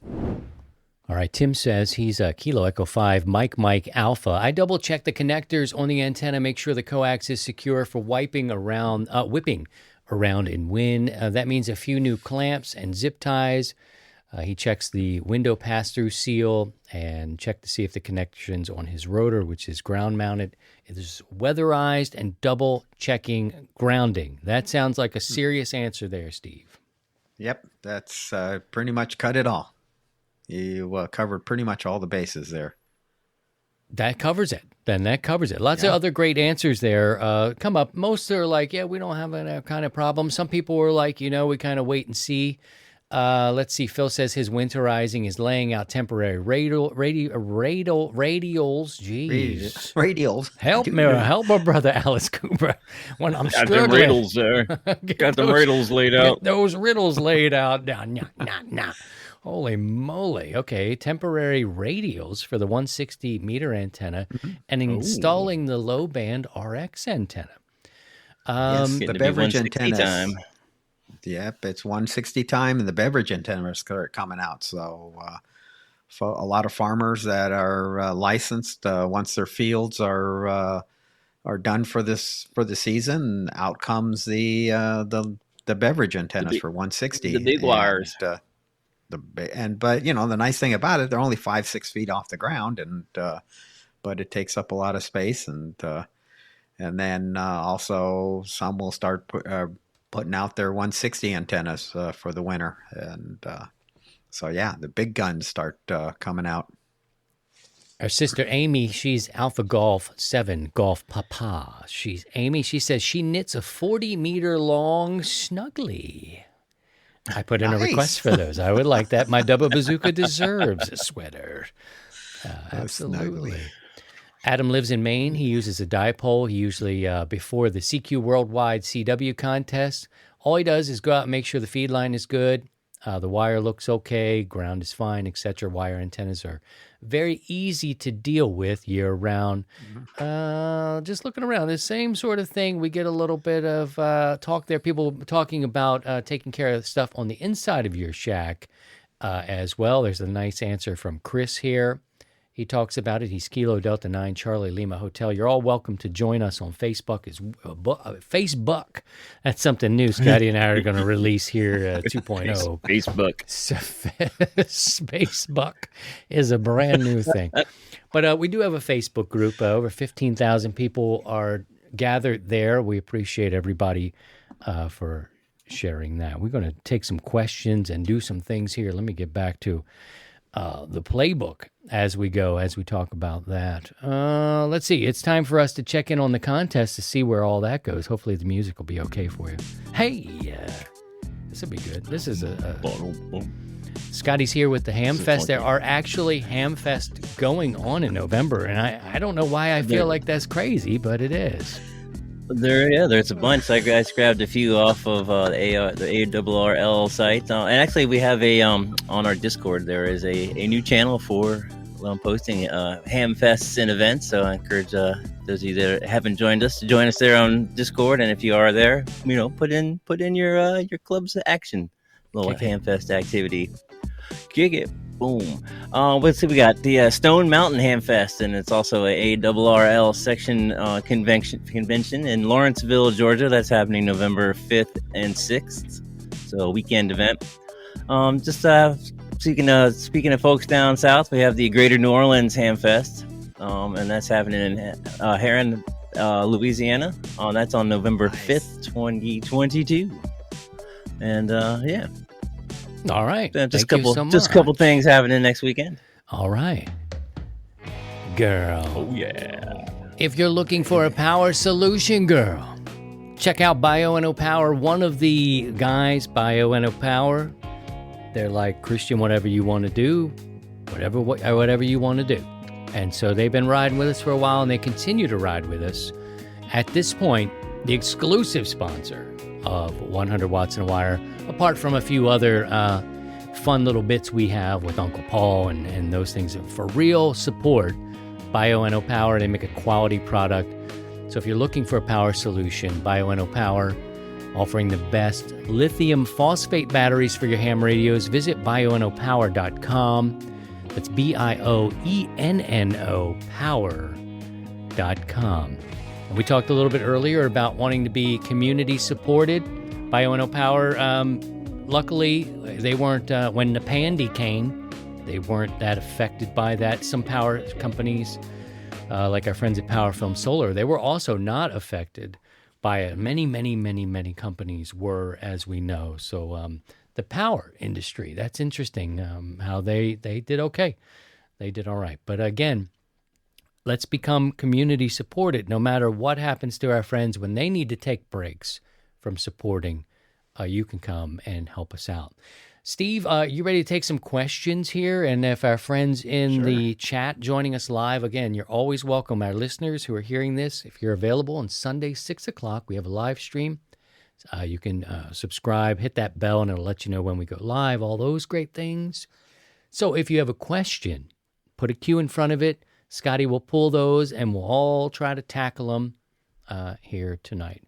Speaker 2: All right, Tim says he's a Kilo Echo 5 Mike Alpha. I double check the connectors on the antenna, make sure the coax is secure for whipping around in wind. That means a few new clamps and zip ties. He checks the window pass-through seal and check to see if the connections on his rotor, which is ground-mounted, is weatherized, and double-checking grounding. That sounds like a serious answer there, Steve.
Speaker 3: Yep, that's pretty much cut it all. You covered pretty much all the bases there.
Speaker 2: That covers it. Then that covers it. Lots of other great answers there come up. Most are like, yeah, we don't have that kind of problem. Some people were like, we kind of wait and see. Let's see. Phil says his winterizing is laying out temporary radials. Jeez.
Speaker 3: Radials.
Speaker 2: Help my brother Alice Cooper when I'm
Speaker 4: Got
Speaker 2: struggling.
Speaker 4: them riddles there. Got them riddles laid out.
Speaker 2: Get those riddles laid out. Nah. Holy moly. Okay, temporary radials for the 160 meter antenna and installing the low band RX antenna.
Speaker 3: Yes, the beverage antenna. Yep, it's 160 time, and the beverage antennas start coming out. So for a lot of farmers that are licensed, once their fields are done for the season, out comes the beverage antennas for 160.
Speaker 4: The big wires.
Speaker 3: But the nice thing about it, they're only 5-6 feet off the ground, and but it takes up a lot of space, and then also some will start putting out their 160 antennas for the winter, and so the big guns start coming out.
Speaker 2: Our sister Amy, she's Alpha Golf 7 Golf Papa. She says she knits a 40-meter long snuggly. I put in a request for those. I would like that. My double bazooka deserves a sweater. Absolutely. Adam lives in Maine. He uses a dipole. He usually, before the CQ Worldwide CW contest, all he does is go out and make sure the feed line is good, the wire looks okay, ground is fine, etc. Wire antennas are very easy to deal with year-round. Just looking around, the same sort of thing. We get a little bit of talk there. People talking about taking care of stuff on the inside of your shack as well. There's a nice answer from Chris here. He talks about it. He's Kilo Delta 9 Charlie Lima Hotel. You're all welcome to join us on Facebook. Facebook. That's something new Scotty and I are going to release here 2.0.
Speaker 4: Facebook.
Speaker 2: Facebook is a brand new thing. But we do have a Facebook group. Over 15,000 people are gathered there. We appreciate everybody for sharing that. We're going to take some questions and do some things here. Let me get back to the playbook as we talk about that. Let's see. It's time for us to check in on the contest to see where all that goes. Hopefully the music will be okay for you. Hey, this will be good. This is Scotty's here with the Ham Fest. There are actually Ham Fest going on in November, and I don't know why I feel like that's crazy, but it is.
Speaker 4: There's a bunch. I grabbed a few off of the ARRL site, and actually we have on our Discord there is a new channel for posting ham fests and events. So I encourage those of you that haven't joined us to join us there on Discord, and if you are there, put in your club's action, little ham fest activity. Gig it. Boom. Let's see. We got the Stone Mountain Ham Fest, and it's also a ARRL section convention in Lawrenceville, Georgia. That's happening November 5th and 6th. So a weekend event. Just speaking of folks down south, we have the Greater New Orleans Ham Fest, and that's happening in Heron, Louisiana. That's on November 5th, 2022. And yeah.
Speaker 2: All right.
Speaker 4: Just a couple things happening next weekend.
Speaker 2: All right. Girl.
Speaker 4: Oh, yeah.
Speaker 2: If you're looking for a power solution, girl, check out Bioenno Power. One of the guys, Bioenno Power, they're like, Christian, whatever you want to do, whatever you want to do. And so they've been riding with us for a while, and they continue to ride with us. At this point, the exclusive sponsor of 100 Watts and a Wire, apart from a few other fun little bits we have with Uncle Paul and those things. For real support, Bioenno Power, they make a quality product. So if you're looking for a power solution, Bioenno Power, offering the best lithium phosphate batteries for your ham radios. Visit bioennopower.com. That's BIOENNO power.com. And we talked a little bit earlier about wanting to be community supported. Bioenno Power, luckily, they weren't, when the pandy came, they weren't that affected by that. Some power companies, like our friends at Power Film Solar, they were also not affected by it. Many companies were, as we know. So the power industry, that's interesting, how they did okay. They did all right. But again, let's become community supported no matter what happens to our friends. When they need to take breaks from supporting, you can come and help us out. Steve, you ready to take some questions here? And if our friends in the chat joining us live, again, you're always welcome. Our listeners who are hearing this, if you're available on Sunday, 6 o'clock, we have a live stream. You can subscribe, hit that bell, and it'll let you know when we go live, all those great things. So if you have a question, put a Q in front of it. Scotty will pull those, and we'll all try to tackle them here tonight.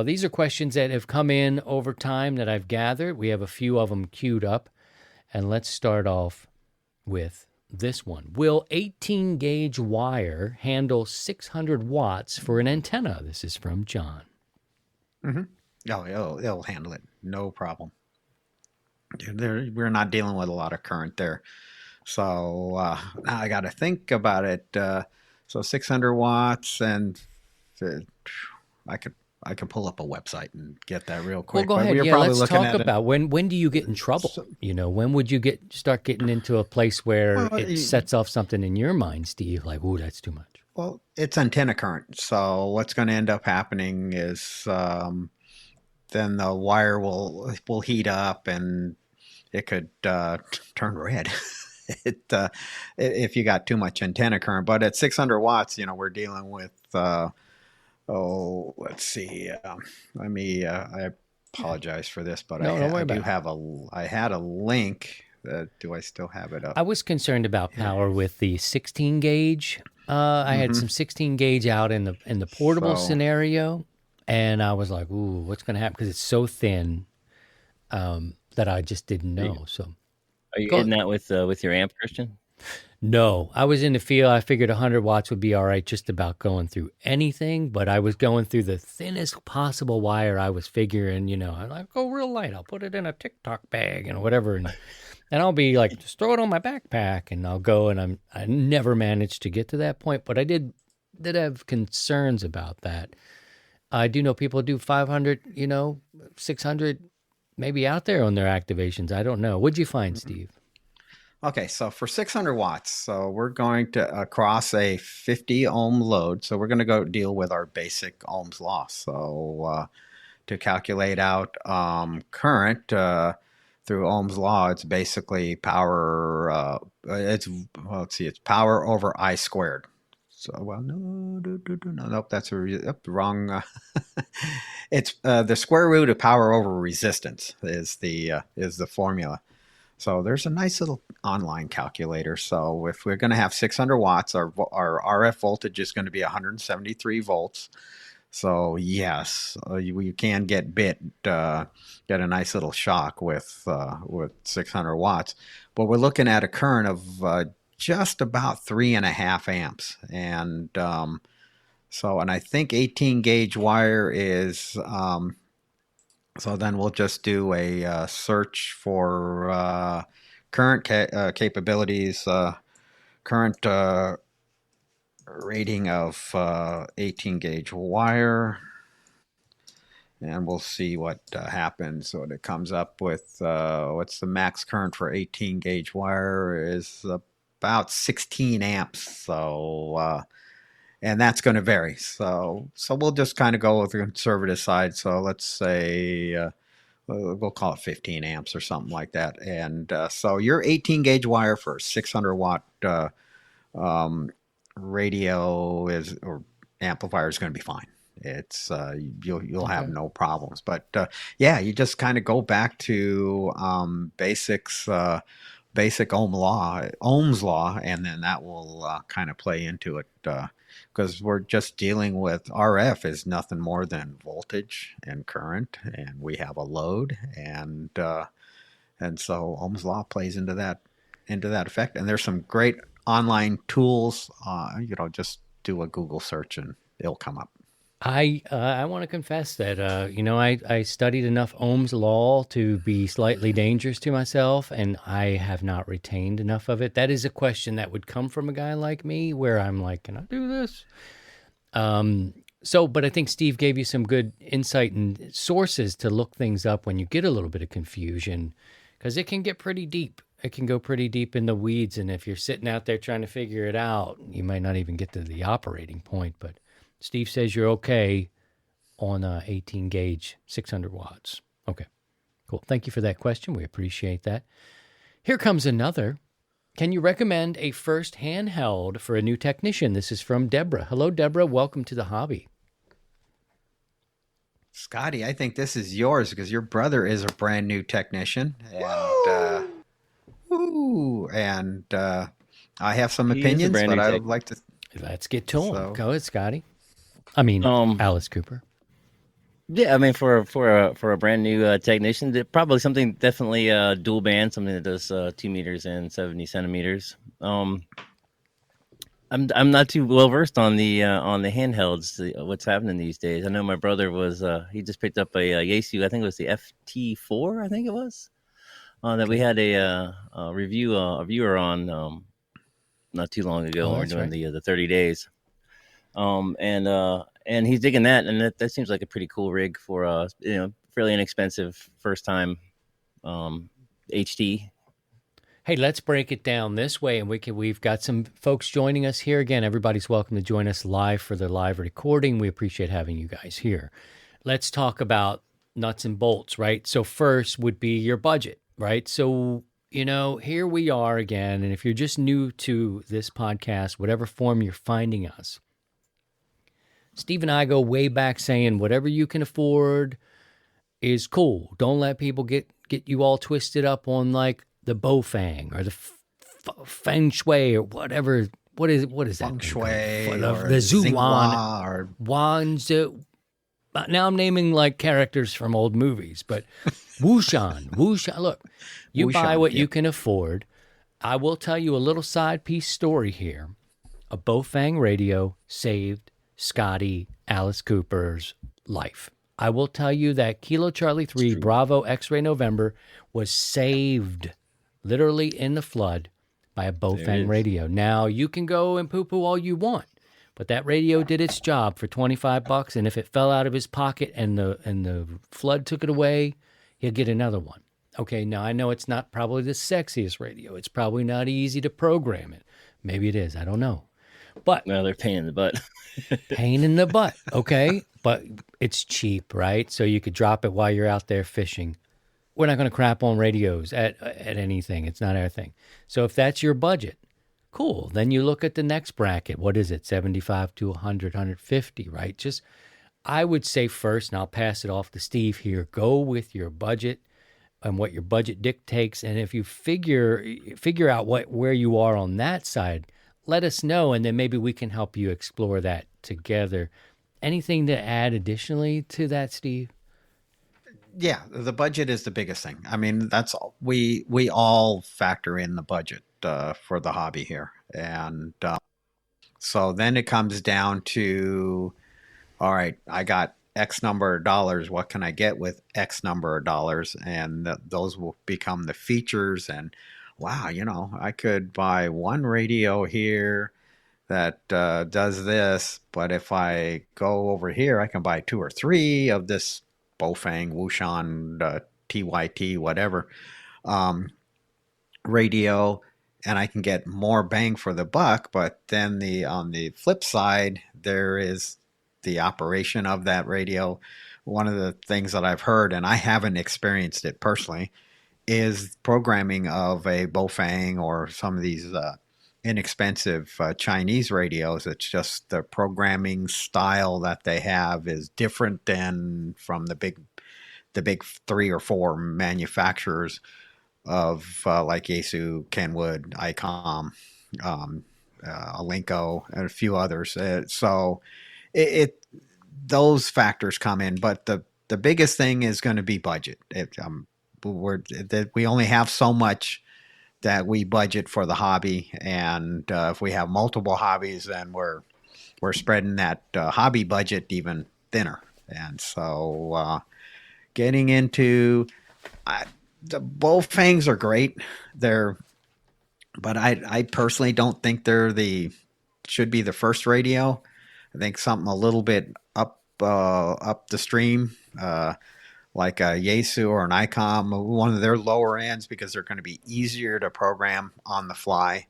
Speaker 2: These are questions that have come in over time that I've gathered. We have a few of them queued up. And let's start off with this one. Will 18-gauge wire handle 600 watts for an antenna? This is from John.
Speaker 3: Mm-hmm. Oh, it'll handle it. No problem. We're not dealing with a lot of current there. So now I got to think about it. So 600 watts, and I could pull up a website and get that real quick.
Speaker 2: Well, go ahead. Let's talk about when do you get in trouble? When would you start getting into a place where it sets off something in your mind, Steve? Like, ooh, that's too much.
Speaker 3: Well, it's antenna current. So what's going to end up happening is then the wire will heat up and it could turn red. If you got too much antenna current. But at 600 watts, we're dealing with. Let's see. I apologize for this, but I had a link. Do I still have it up?
Speaker 2: I was concerned about power with the 16 gauge. I had some 16 gauge out in the portable scenario, and I was like, "Ooh, what's going to happen?" Because it's so thin that I just didn't know.
Speaker 4: Are you getting that with your amp, Christian?
Speaker 2: No, I was in the field. I figured 100 watts would be all right just about going through anything, but I was going through the thinnest possible wire. I was figuring, I'm like, go real light. I'll put it in a TikTok bag and whatever. And I'll be like, just throw it on my backpack and I'll go. And I never managed to get to that point, but I did have concerns about that. I do know people do 500, 600 maybe out there on their activations. I don't know. What'd you find, Steve?
Speaker 3: Okay, so for 600 watts, so we're going to cross a 50 ohm load. So we're going to go deal with our basic Ohm's law. So to calculate out current through Ohm's law, it's basically power. It's power over I squared. So nope, that's wrong. It's the square root of power over resistance is the formula. So there's a nice little online calculator. So if we're going to have 600 watts, our RF voltage is going to be 173 volts. So yes, you can get a nice little shock with 600 watts. But we're looking at a current of just about 3.5 amps. And and I think 18 gauge wire is. So then we'll just do a search for current capabilities, current rating of 18 gauge wire, and we'll see what happens. So it comes up with what's the max current for 18 gauge wire is about 16 amps. So and that's going to vary. So we'll just kind of go with the conservative side. So let's say we'll call it 15 amps or something like that. And so your 18 gauge wire for 600 watt radio is or amplifier is going to be fine. It's you'll have no problems. But yeah, you just kind of go back to basics. Basic Ohm's law, and then that will kind of play into it because we're just dealing with RF is nothing more than voltage and current, and we have a load, and so Ohm's law plays into that effect. And there's some great online tools. Just do a Google search and it'll come up.
Speaker 2: I want to confess that I studied enough Ohm's law to be slightly dangerous to myself, and I have not retained enough of it. That is a question that would come from a guy like me, where I'm like, can I do this? But I think Steve gave you some good insight and sources to look things up when you get a little bit of confusion, because it can get pretty deep. It can go pretty deep in the weeds, and if you're sitting out there trying to figure it out, you might not even get to the operating point. But Steve says you're okay on 18 gauge, 600 watts. Okay, cool. Thank you for that question. We appreciate that. Here comes another. Can you recommend a first handheld for a new technician? This is from Deborah. Hello, Deborah. Welcome to the hobby.
Speaker 3: Scotty, I think this is yours because your brother is a brand new technician. And I have some opinions, but I would like to...
Speaker 2: Let's get to him. Go ahead, Scotty. I mean, Alice Cooper.
Speaker 4: Yeah, I mean, for a brand new technician, probably something definitely dual band, something that does 2 meters and 70 centimeters. I'm not too well versed on the handhelds, what's happening these days. I know my brother was he just picked up a Yaesu, I think it was the FT4, I think it was that we had a viewer on not too long ago. We're doing the 30 days. And he's digging that, and that seems like a pretty cool rig for fairly inexpensive first time HT.
Speaker 2: Hey, let's break it down this way, and we've got some folks joining us here. Again, everybody's welcome to join us live for the live recording. We appreciate having you guys here. Let's talk about nuts and bolts, right? So first would be your budget, right? So here we are again, and if you're just new to this podcast, whatever form you're finding us, Steve and I go way back saying whatever you can afford is cool. Don't let people get you all twisted up on like the Bofang or the Feng Shui or whatever. What is that?
Speaker 3: Feng Shui or
Speaker 2: the Zuwan
Speaker 3: or
Speaker 2: Wands. Now I'm naming like characters from old movies, but Wushan. Look, you buy what you can afford. I will tell you a little side piece story here. A Bofang radio saved Scotty Alice Cooper's life. I will tell you that Kilo Charlie 3 Bravo X-Ray November was saved literally in the flood by a Bofang radio. Now, you can go and poo-poo all you want, but that radio did its job for $25, and if it fell out of his pocket and the flood took it away, he'll get another one. Okay, now I know it's not probably the sexiest radio. It's probably not easy to program it. Maybe it is. I don't know. But
Speaker 4: well, they're pain in the butt.
Speaker 2: Pain in the butt, okay? But it's cheap, right? So you could drop it while you're out there fishing. We're not going to crap on radios at anything. It's not our thing. So if that's your budget, cool. Then you look at the next bracket. What is it? 75 to 100, 150, right? Just, I would say first, and I'll pass it off to Steve here, go with your budget and what your budget dictates. And if you figure out where you are on that side, let us know, and then maybe we can help you explore that together. Anything to add additionally to that, Steve?
Speaker 3: Yeah, the budget is the biggest thing. I mean, that's all. We all factor in the budget for the hobby here. And so then it comes down to, all right, I got X number of dollars. What can I get with X number of dollars? And those will become the features and wow, I could buy one radio here that does this, but if I go over here, I can buy two or three of this Bofang, Wushan, TYT, whatever um, radio, and I can get more bang for the buck. But then on the flip side, there is the operation of that radio. One of the things that I've heard, and I haven't experienced it personally, is programming of a Bofang or some of these inexpensive Chinese radios. It's just the programming style that they have is different than from the big three or four manufacturers of like Yaesu, Kenwood, ICOM, um, Alinco, and a few others. So it those factors come in, but the biggest thing is going to be budget. We only have so much that we budget for the hobby, and if we have multiple hobbies, then we're spreading that hobby budget even thinner. And so getting into the Bowfangs are great. But I personally don't think should be the first radio. I think something a little bit up the stream, like a Yaesu or an ICOM, one of their lower ends, because they're going to be easier to program on the fly.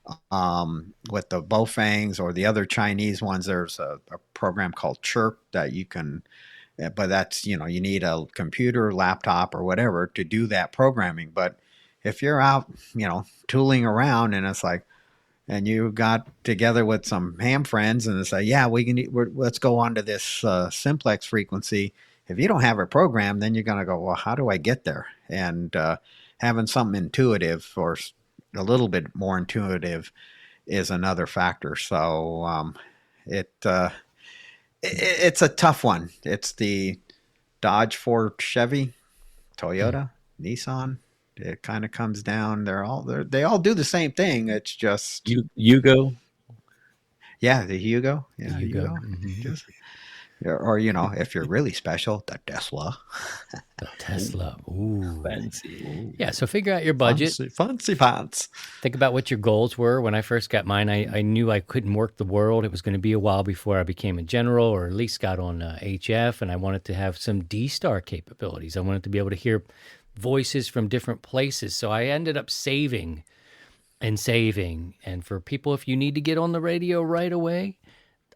Speaker 3: With the Bowfangs or the other Chinese ones, there's a program called Chirp that you can, but that's, you need a computer, laptop, or whatever to do that programming. But if you're out, tooling around, and it's like, and you got together with some ham friends and say, yeah, let's go on to this simplex frequency. If you don't have a program, then you're going to go, well, how do I get there? And having something intuitive, or a little bit more intuitive, is another factor. So it's a tough one. It's the Dodge, Ford, Chevy, Toyota, Nissan. It kind of comes down. They all do the same thing. It's just
Speaker 4: Yugo.
Speaker 3: Yeah, the Hugo. Yeah,
Speaker 2: The
Speaker 3: Hugo.
Speaker 2: Mm-hmm.
Speaker 3: Or if you're really special, the Tesla.
Speaker 2: The Tesla. Ooh.
Speaker 4: Fancy.
Speaker 2: Yeah, so figure out your budget.
Speaker 3: Fancy pants.
Speaker 2: Think about what your goals were. When I first got mine, I knew I couldn't work the world. It was going to be a while before I became a general, or at least got on HF, and I wanted to have some D-Star capabilities. I wanted to be able to hear voices from different places. So I ended up saving. And for people, if you need to get on the radio right away,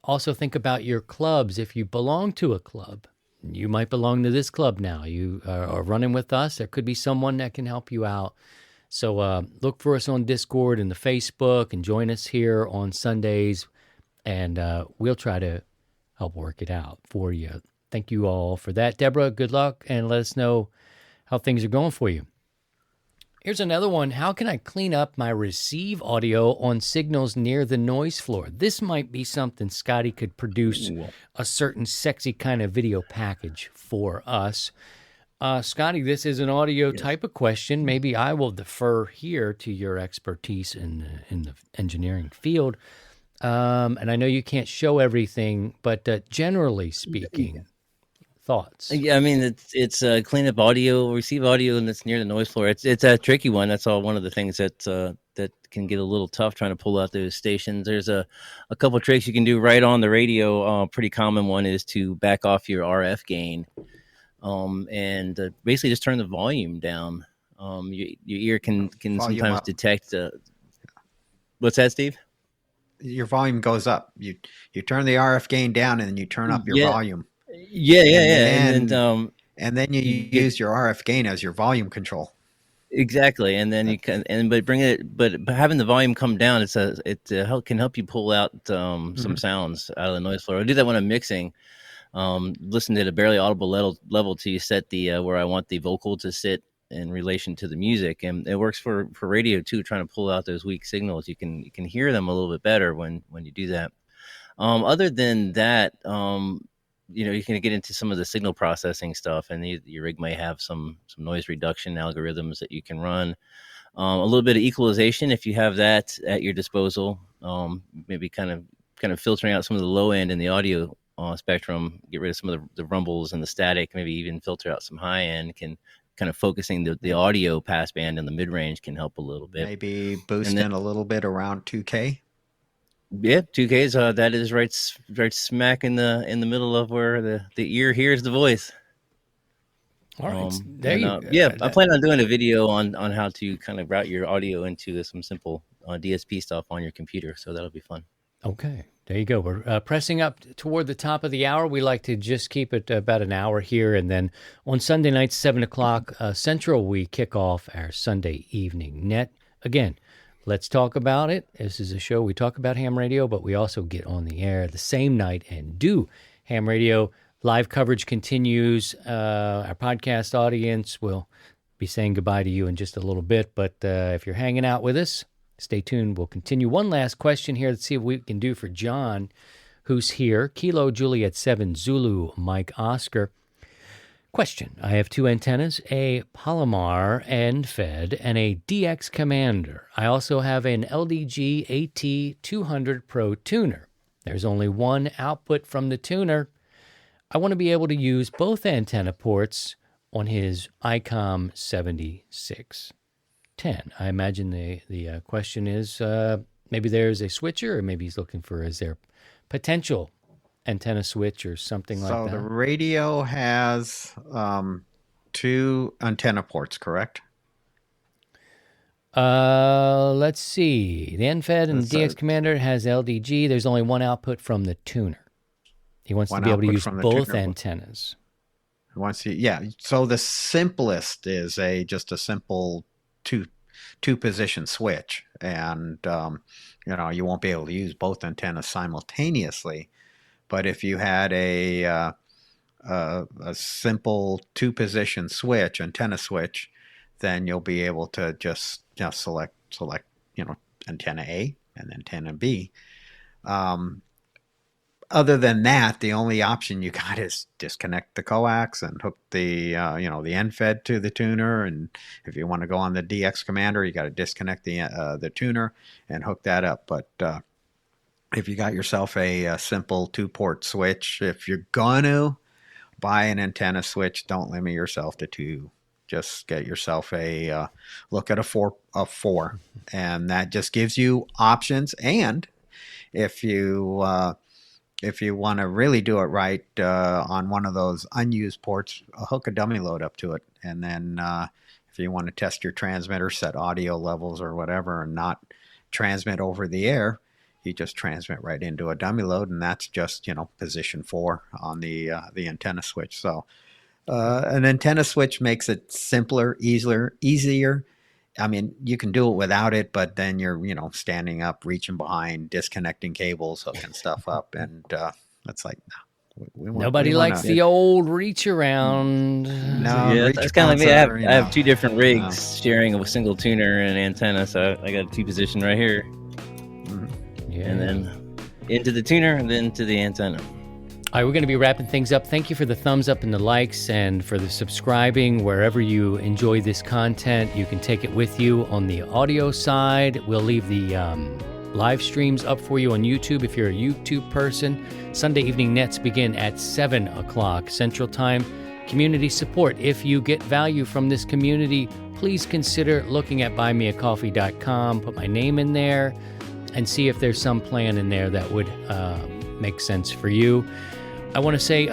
Speaker 2: also think about your clubs. If you belong to a club, you might belong to this club now. You are running with us. There could be someone that can help you out. So look for us on Discord and the Facebook, and join us here on Sundays, and we'll try to help work it out for you. Thank you all for that. Deborah, good luck, and let us know how things are going for you. Here's another one. How can I clean up my receive audio on signals near the noise floor? This might be something Scotty could produce a certain sexy kind of video package for us. Scotty, this is an audio type of question. Maybe I will defer here to your expertise in the engineering field. And I know you can't show everything, but generally speaking, thoughts?
Speaker 4: Yeah, I mean, it's clean up audio, receive audio, and it's near the noise floor. It's a tricky one. That's all one of the things that can get a little tough trying to pull out those stations. There's a couple tricks you can do right on the radio. Pretty common one is to back off your RF gain, and basically just turn the volume down. Your ear can sometimes detect. What's that, Steve?
Speaker 3: Your volume goes up. You turn the RF gain down, and then you turn up your volume.
Speaker 4: Yeah.
Speaker 3: And then you use your RF gain as your volume control.
Speaker 4: Exactly, and then you can, but having the volume come down, can help you pull out some sounds out of the noise floor. I do that when I'm mixing. Listen at a barely audible level till you set the where I want the vocal to sit in relation to the music, and it works for radio too. Trying to pull out those weak signals, you can hear them a little bit better when you do that. Other than that, you can get into some of the signal processing stuff, and your rig may have some noise reduction algorithms that you can run. A little bit of equalization if you have that at your disposal. Maybe kind of filtering out some of the low end in the audio spectrum, get rid of some of the rumbles and the static. Maybe even filter out some high end can kind of focusing the audio passband and the mid range can help a little bit.
Speaker 3: Maybe boosting a little bit around 2K.
Speaker 4: Yeah, 2K is that is right smack in the middle of where the ear hears the voice.
Speaker 2: All right,
Speaker 4: I plan on doing a video on how to kind of route your audio into some simple DSP stuff on your computer, so that'll be fun.
Speaker 2: Okay, there you go. We're pressing up toward the top of the hour. We like to just keep it about an hour here, and then on Sunday nights, 7 o'clock Central, we kick off our Sunday evening net. Again, let's talk about it. This is a show we talk about ham radio, but we also get on the air the same night and do ham radio. Live coverage continues. Our podcast audience will be saying goodbye to you in just a little bit, but if you're hanging out with us, stay tuned. We'll continue. One last question here. Let's see what we can do for John, who's here. Kilo Juliet 7 Zulu Mike Oscar. Question. I have 2 antennas, a Palomar end fed, and a DX Commander. I also have an LDG AT200 Pro tuner. There's only one output from the tuner. I want to be able to use both antenna ports on his ICOM 7610. I imagine the question is maybe there's a switcher, or maybe he's looking for, is there potential antenna switch or something like that?
Speaker 3: So the radio has 2 antenna ports, correct?
Speaker 2: Let's see. The NFED and the DX Commander has LDG. There's only one output from the tuner. He wants to be able to use both antennas. So the simplest is just a simple two position switch, and you won't be able to use both antennas simultaneously. But if you had a simple 2-position switch, antenna switch, then you'll be able to just select antenna A and antenna B. Other than that, the only option you got is disconnect the coax and hook the NFED to the tuner. And if you want to go on the DX Commander, you got to disconnect the tuner and hook that up. But if you got yourself a simple 2-port switch, if you're going to buy an antenna switch, don't limit yourself to 2. Just get yourself look at a four, and that just gives you options. And if you want to really do it right on one of those unused ports, hook a dummy load up to it. And then if you want to test your transmitter, set audio levels or whatever, and not transmit over the air, you just transmit right into a dummy load, and that's just position 4 on the antenna switch. So an antenna switch makes it simpler, easier. I mean, you can do it without it, but then you're, standing up, reaching behind, disconnecting cables, hooking stuff up. And it's like, no. Nobody likes the old reach around.
Speaker 3: No,
Speaker 4: yeah, it's kind of like me. I have 2 different rigs sharing a single tuner and antenna. So I got a 2-position right here. Mm-hmm. Yeah. And then into the tuner and then to the antenna.
Speaker 2: All right, we're going to be wrapping things up. Thank you for the thumbs up and the likes, and for the subscribing. Wherever you enjoy this content, you can take it with you on the audio side. We'll leave the live streams up for you on YouTube if you're a YouTube person. Sunday evening nets begin at 7 o'clock Central Time. Community support. If you get value from this community, please consider looking at buymeacoffee.com. Put my name in there and see if there's some plan in there that would make sense for you. I want to say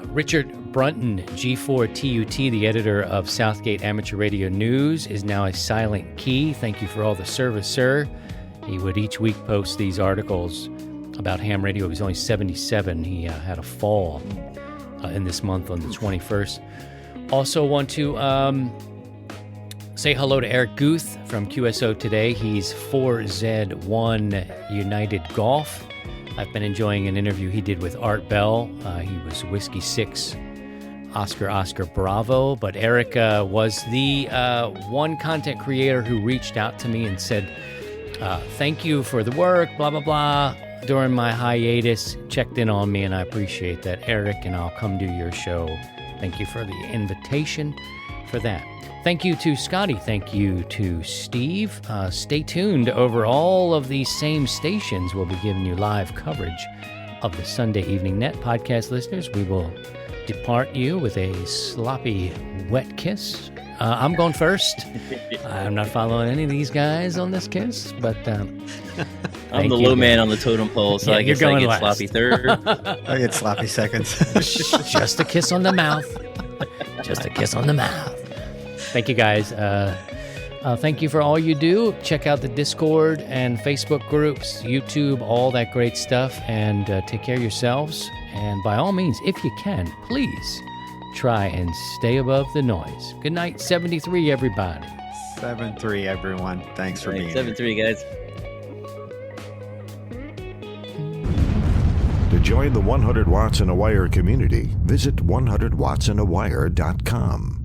Speaker 2: Richard Brunton, G4TUT, the editor of Southgate Amateur Radio News, is now a silent key. Thank you for all the service, sir. He would each week post these articles about ham radio. He was only 77. He had a fall in this month on the 21st. Also want to say hello to Eric Guth from QSO Today. He's 4Z1 United Golf. I've been enjoying an interview he did with Art Bell. He was Whiskey 6, Oscar Bravo. But Eric was the one content creator who reached out to me and said, thank you for the work, blah, blah, blah. During my hiatus, checked in on me, and I appreciate that, Eric, and I'll come do your show. Thank you for the invitation for that. Thank you to Scotty. Thank you to Steve. Stay tuned. Over all of these same stations, we'll be giving you live coverage of the Sunday Evening Net. Podcast listeners, we will depart you with a sloppy, wet kiss. I'm going first. I'm not following any of these guys on this kiss, but
Speaker 4: I'm the low man on the totem pole, so
Speaker 2: Yeah,
Speaker 4: I guess
Speaker 2: you're
Speaker 4: I
Speaker 2: going
Speaker 4: get
Speaker 2: last.
Speaker 4: sloppy third.
Speaker 3: I get sloppy seconds.
Speaker 2: just a kiss on the mouth. Just a kiss on the mouth. Thank you, guys. Thank you for all you do. Check out the Discord and Facebook groups, YouTube, all that great stuff, and take care of yourselves. And by all means, if you can, please try and stay above the noise. Good night, 73, everybody.
Speaker 3: 7-3, everyone. Thanks for being here.
Speaker 4: 7-3, guys.
Speaker 1: To join the 100 Watts in a Wire community, visit 100wattsinawire.com.